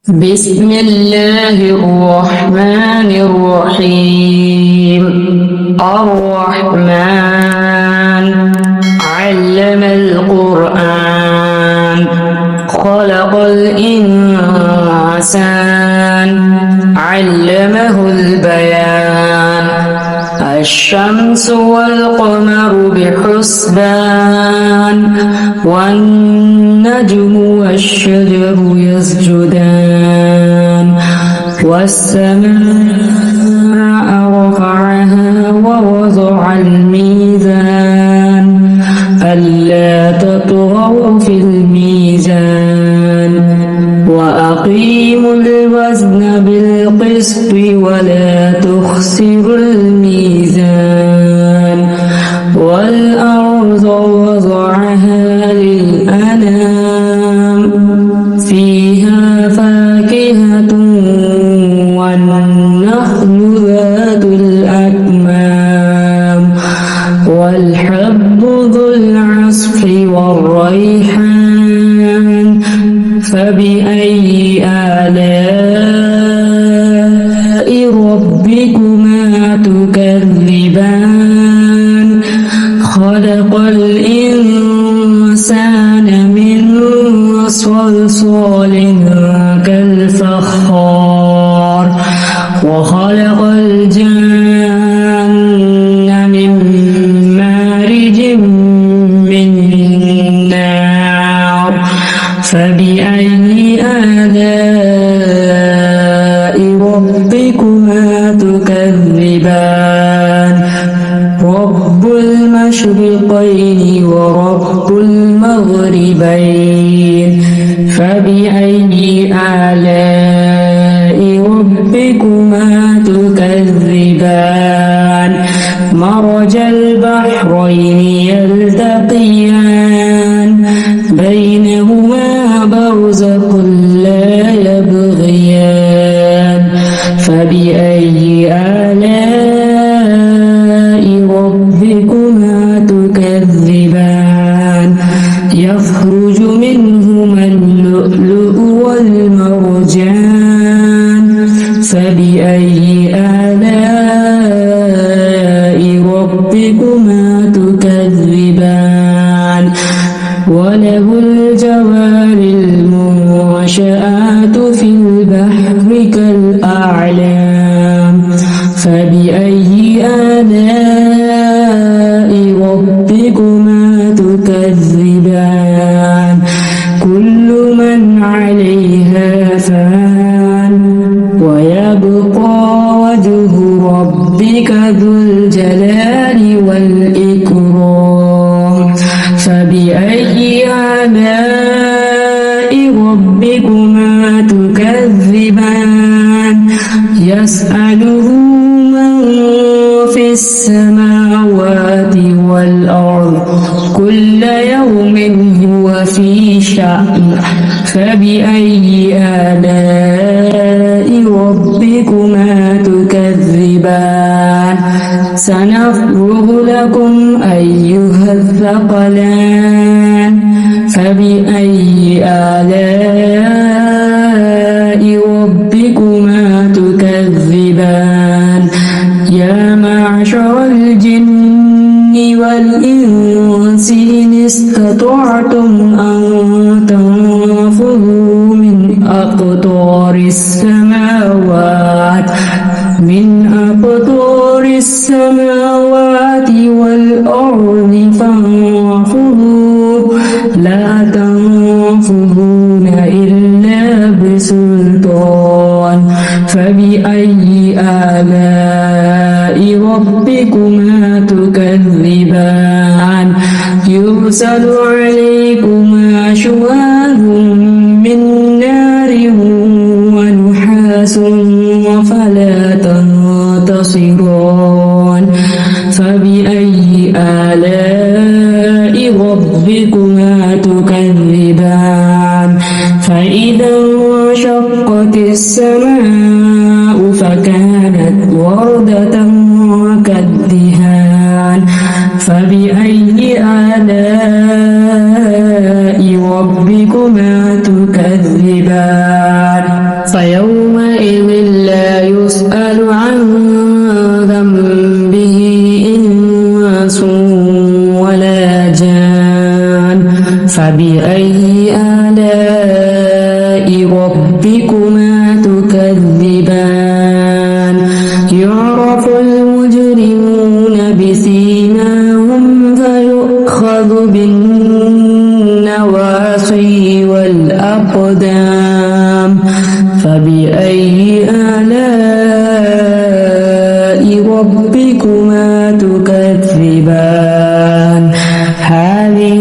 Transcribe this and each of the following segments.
بسم الله الرحمن الرحيم. الرحمن علم القرآن خلق الإنسان علمه البيان الشمس والقمر بحسبان والنجم والشجر يسجدان والسماء رفعها ووضع الميزان ألا تطغوا في الميزان وأقيموا الوزن بالقسط ولا تخسروا الميزان والأرض وضعها للأنام فيها فاكهة والنخل ذات الأكمام والحب ذو العصف والريحان فبأي آلاء ربكما تكذبان خلق الإنسان من صلصال كالفخار وخلق الجن من مارج من نار فبأي آلاء ربكما تكذبان رب المشرقين ورب المغربين فبأي آلاء ربكما تكذبان مرج البحرين يلتقيان بينهما برزخ لا يبغيان فبأي آلاء ربكما تكذبان يخرج منهما اللؤلؤ والمرجان فبأي آلاء ربكما تكذبان وله الجوار المنشآت في البحر كالأعلام فبأي آلاء ربكما تكذبان كل من عليها فان ويبقى وجه ربك ذو الجلال والإكرام فبأي آلاء ربكما تكذبان يسأله من في السماوات والأرض كل يوم هو في شأن فبأي آلاء ربكما تكذبان سنفرغ لكم أيها الثقلان فبأي آلاء ربكما تكذبان يا معشر الجن والإنس إن استطعتم أن تنفذوا من أقطار السماوات والأرض فانفذوا لا تنفذون إلا بسلطان فبأي آلاء ربكما تكذبان يرسل عليكما شواظ من نار ونحاس فلا تنتصران فبأي آلاء ربكما تكذبان فإذا انشقت السماء فكانت وردة كالدهان فبأي آلاء ربكما تكذبان فيومئذ لا يسأل عن ذنبه إنس ولا جان فبأي آلاء ربكما تكذبان يعرف المجرمون بسيماهم فيؤخذ بالنواصي والأقدام فبأي آلاء ربكما تكذبان هذه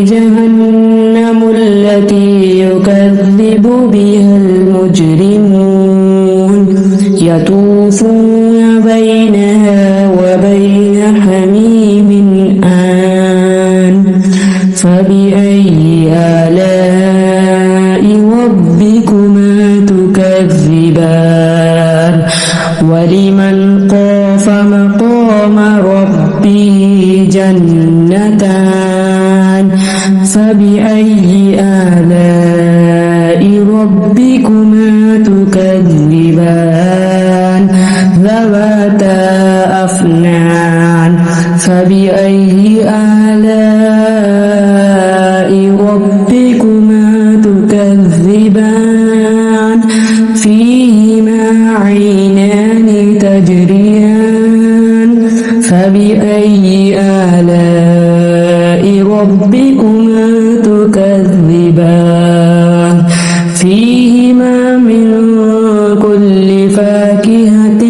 جهنم التي يكذب بها المجرمون يطوفون بينها وبين حميم آن فبأي آلاء ربكما تكذبان ولمن خاف مقام ربه جنتان فبأي آلاء ربكما تكذبان ذواتا أفنان فبأي آلاء ربكما تكذبان فيهما عينان تجريان فبأي آلاء ربكما تكذبان فيهما من كل فاكهة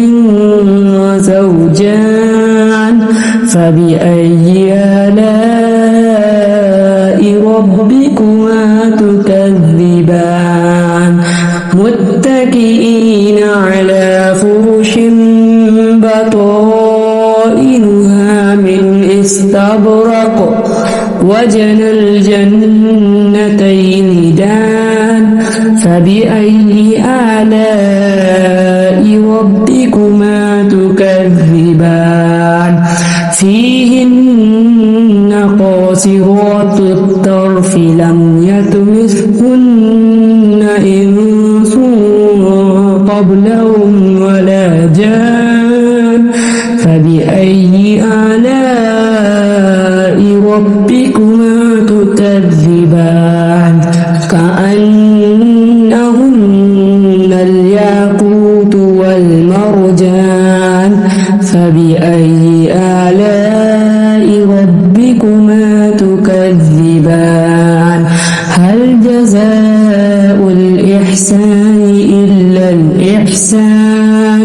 زوجان فبأي آلاء ربكما تكذبان متكئين على فرش بطائنها من استبرق وجنى الجنتين دان فبأي آلاء ربكما تكذبان فيهن قاصرات الطرف لم يطمثهن إنس قبلهم ولا جان فبأي آلاء ربكما تكذبان كأنهن الياقوت والمرجان فبأي آلاء ربكما تكذبان هل جزاء الإحسان إلا الإحسان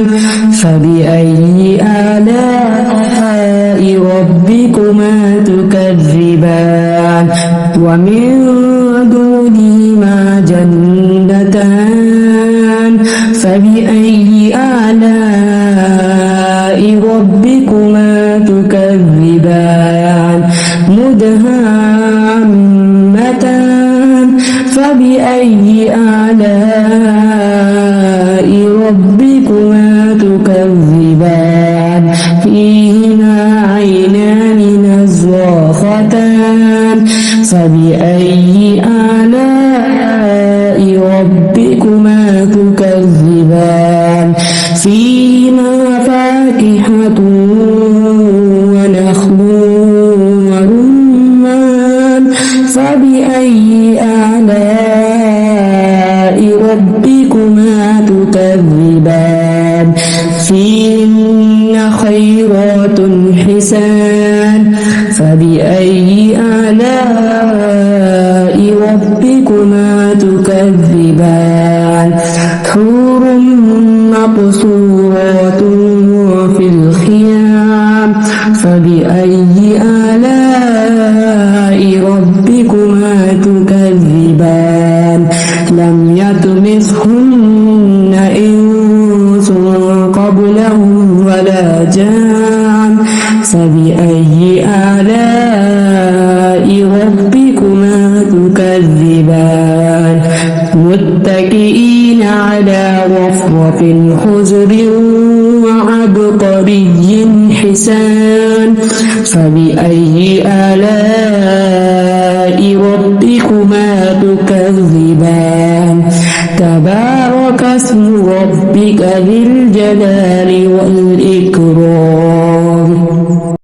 فبأي آلاء ربكما تكذبان ومن دونهما جنتان فبأي آلاء ربكما تكذبان مدهامتان فبأي آلاء ربكما تكذبان فيهما عينان نضاختان فبأي آلاء ربكما تكذبان فيهما فاكهة ونخل ورمان فبأي آلاء ربكما تكذبان فيهن خيرات حسان فبأي آلاء ربكما تكذبان حور مقصورات في الخيام فبأي آلاء ربكما تكذبان لم يطمثهن إنس قبلهم ولا جان فبأي آلاء ربكما تكذبان متكئين على رفرف خضر وعبقري حسان فبأي آلاء ربكما تكذبان تبارك اسم ربك ذي الجلال والإكرام